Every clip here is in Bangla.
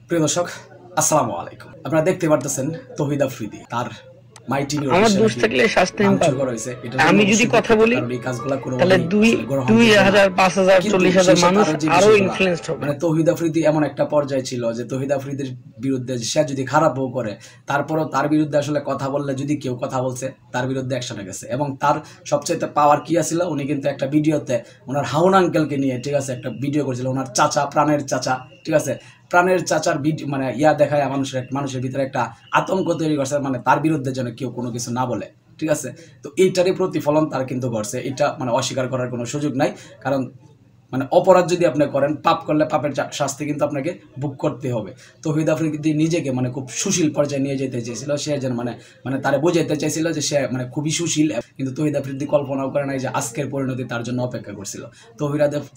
প্রিয় দর্শক, আসসালামু আলাইকুম। আপনারা দেখতে পারতেছেন তৌহিদ আফ্রিদি তার মাই টিভি আমার দোষ থাকলে শাস্তি আমি যদি কথা বলি তাহলে 2000 5000 40,000 মানুষ আরো ইনফ্লুয়েন্সড হবে। মানে তৌহিদ আফ্রিদি এমন একটা পর্যায়ে ছিল যে তৌহিদ আফ্রিদির বিরুদ্ধে সে যদি খারাপও করে, তারপরও তার বিরুদ্ধে আসলে কথা বললে যদি কেউ কথা বলছে তার বিরুদ্ধে অ্যাকশনে গেছে। এবং তার সবচেয়ে পাওয়ার কি আছিল, উনি কিন্তু একটা ভিডিওতে ওনার হাউন আঙ্কেলকে নিয়ে, ঠিক আছে, একটা ভিডিও করেছিল। ওনার চাচা, প্রাণের চাচা, ঠিক আছে, প্রাণের চাচার মানে দেখায় মানুষের ভিতরে একটা আতঙ্ক তৈরি করছে, মানে তার বিরুদ্ধে যেন কেউ কোনো কিছু না বলে, ঠিক আছে। তো এইটারই প্রতিফলন তার কিন্তু ঘটছে, এটা মানে অস্বীকার করার কোনো সুযোগ নাই। কারণ মানে অপরাধ যদি আপনি করেন, পাপ করলে পাপের শাস্তি কিন্তু আপনাকে ভোগ করতে হবে। তৌহিদ আফ্রিদি নিজেকে মানে খুব সুশীল পর্যায়ে নিয়ে যেতে চেয়েছিল। সে যেন মানে তারে বোঝাইতে চাইছিল যে সে মানে খুবই সুশীল। কিন্তু তৌহিদ আফ্রিদি কল্পনাও করে নাই যে আজকের পরিণতি তার জন্য অপেক্ষা করছিল।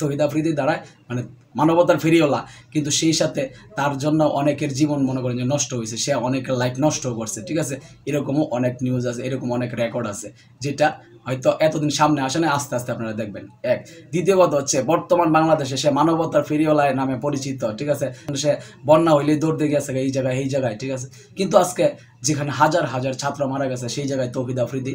তৌহিদ আফ্রিদি দ্বারা মানে মানবতার ফেরিওয়ালা, কিন্তু সেই সাথে তার জন্য অনেকের জীবন মনে করেন যে নষ্ট হয়েছে, সে অনেকের লাইফ নষ্ট করছে, ঠিক আছে। এরকমও অনেক নিউজ আছে, এরকম অনেক রেকর্ড আছে, যেটা হয়তো এতদিন সামনে আসে না, আস্তে আস্তে আপনারা দেখবেন। এক দ্বিতীয় কথা হচ্ছে, বর্তমান বাংলাদেশে সে মানবতার ফেরিওয়ালা নামে পরিচিত, ঠিক আছে। সে বন্যা হইলে দৌড় দিয়ে গেছে এই জায়গায়, ঠিক আছে। কিন্তু আজকে যেখানে হাজার হাজার ছাত্র মারা গেছে, সেই জায়গায় তৌহিদ আফ্রিদি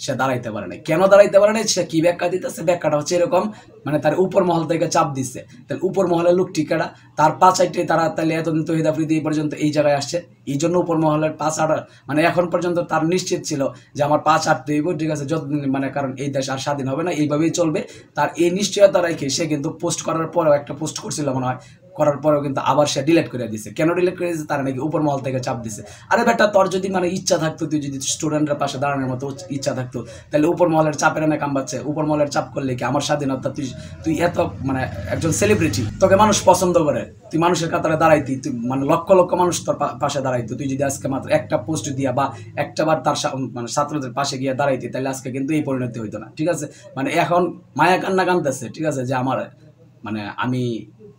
সে দাঁড়াইতে পারে নাই। কেন দাঁড়াইতে পারে নাই, সে কি ব্যাখ্যা দিতেছে? ব্যাখ্যাটা হচ্ছে এরকম, মানে তার উপর মহল থেকে চাপ দিচ্ছে। তাহলে উপর মহলের লোক টিকাটা তার পাঁচাইটে তারা তাহলে এতদিন তৌহিদ আফ্রিদি এই পর্যন্ত এই জায়গায় আসছে, এই জন্য উপর মহলের পাঁচ আট, মানে এখন পর্যন্ত তার নিশ্চিত ছিল যে আমার পাঁচ আট দেব, ঠিক আছে, যতদিন মানে কারণ এই দেশ আর স্বাধীন হবে না, এইভাবেই চলবে। তার এই নিশ্চয়তা রেখে সে কিন্তু পোস্ট করার পরেও একটা পোস্ট করছিল মনে হয়, করার পরেও কিন্তু আবার সে ডিলিট করে দিছে। কেন ডিলিট করে দিয়েছে? তারা নাকি উপর মহল থেকে চাপ দিছে। আরে বেটা, তোর যদি মানে ইচ্ছা থাকতো, তুই যদি স্টুডেন্টের পাশে দাঁড়ানোর মতো ইচ্ছা থাকতো, তাহলে উপর মহলের চাপের এনে কামবাচ্ছে। উপর মহলের চাপ করলে কি আমার স্বাধীনতা? তুই এত মানে একজন সেলিব্রিটি, তোকে মানুষ পছন্দ করে, তুই মানুষের কাতারে দাঁড়াইতি, তুই মানে লক্ষ লক্ষ মানুষ তোর পাশে দাঁড়াইতো। তুই যদি আজকে মাত্র একটা পোস্ট দিয়া বা একটা বার তার মানে ছাত্রদের পাশে গিয়ে দাঁড়াইতি, তাহলে আজকে কিন্তু এই পরিণতি হইতো না, ঠিক আছে। মানে এখন মায়া কান্না কানতেছে, ঠিক আছে, যে আমার মানে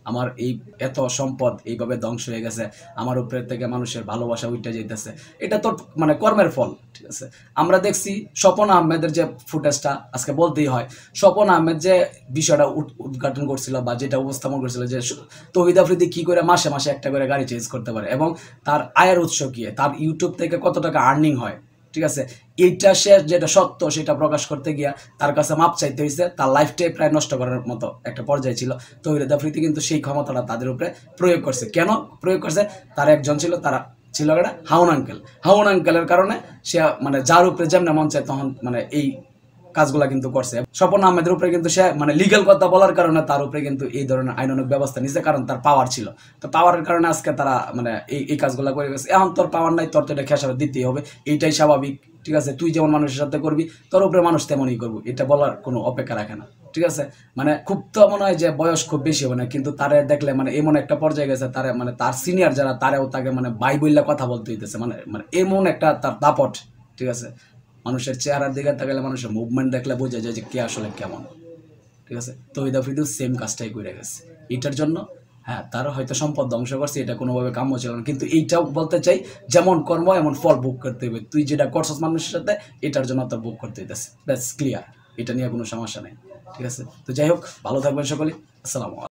আমার এই এত সম্পদ এইভাবে ধ্বংস হয়ে গেছে, আমার উপরে থেকে মানুষের ভালোবাসা উঠে যেতেছে। এটা তোর মানে কর্মের ফল, ঠিক আছে। আমরা দেখছি স্বপন আহমেদের যে ফুটেজটা আজকে বলতেই হয়, স্বপন আহমেদ যে বিষয়টা উদ্ঘাটন করছিল বা যেটা উপস্থাপন করছিল, যে তৌহিদ আফ্রিদি কি করে মাসে মাসে একটা করে গাড়ি চেঞ্জ করতে পারে এবং তার আয়ের উৎস কি, তার ইউটিউব থেকে কত টাকা আর্নিং হয়, ঠিক আছে। এইটা সে যেটা সত্য সেটা প্রকাশ করতে গিয়া তার কাছে মাপ চাইতে হয়েছে। তার লাইফটাই প্রায় নষ্ট করার মতো একটা পর্যায়ে ছিল। তৌহিদ আফ্রিদি কিন্তু সেই ক্ষমতাটা তাদের উপরে প্রয়োগ করছে। কেন প্রয়োগ করছে? তার একজন ছিল, তারা ছিল একটা হাউন আঙ্কেলের কারণে সে মানে যার উপরে যেমন মন চায় তখন মানে এই কাজগুলা কিন্তু করছে। স্বপন আহমেদের উপরে কিন্তু সে মানে লিগ্যাল কথা বলার কারণে তার উপরে কিন্তু এই ধরনের আইনানুগ ব্যবস্থা নিচ্ছে, কারণ তার পাওয়ার ছিল। তো পাওয়ারের কারণে আজকে তারা মানে এই কাজগুলা করে গেছে। এখন তোর পাওয়ার নাই, তোর তো এটা খেসারত দিতেই হবে, এইটাই স্বাভাবিক, ঠিক আছে। তুই যেমন মানুষের সাথে করবি, তোর উপরে মানুষ তেমনই করবো, এটা বলার কোনো অপেক্ষা রাখে না, ঠিক আছে। মানে খুব তো মনে হয় যে বয়স খুব বেশি হবে না, কিন্তু তারে দেখলে মানে এমন একটা পর্যায়ে গেছে, তারে মানে তার সিনিয়র যারা তারাও তাকে মানে ভাই বললে কথা বলতে হইতেছে, মানে মানে এমন একটা তার দাপট, ঠিক আছে। মানুষের চেহারার দিকে তাকালে, মানুষের মুভমেন্ট দেখলে বোঝা যায় যে কে আসলে কেমন, ঠিক আছে। তৌহিদ আফ্রিদিও সেম কাজটাই করে গেছে এটার জন্য। হ্যাঁ, তার হয়তো সম্পদ ধ্বংস করছে, এটা কোনোভাবে কাম্য ছিল না, কিন্তু এইটাও বলতে চাই, যেমন কর্ম এমন ফল ভোগ করতে হবে। তুই যেটা করছস মানুষের সাথে, এটার জন্য তোর ভোগ করতে হইতেছে, ব্যাস ক্লিয়ার, এটা নিয়ে কোনো সমস্যা নেই, ঠিক আছে। তো যাই হোক, ভালো থাকবেন সকলে, আসসালামু আলাইকুম।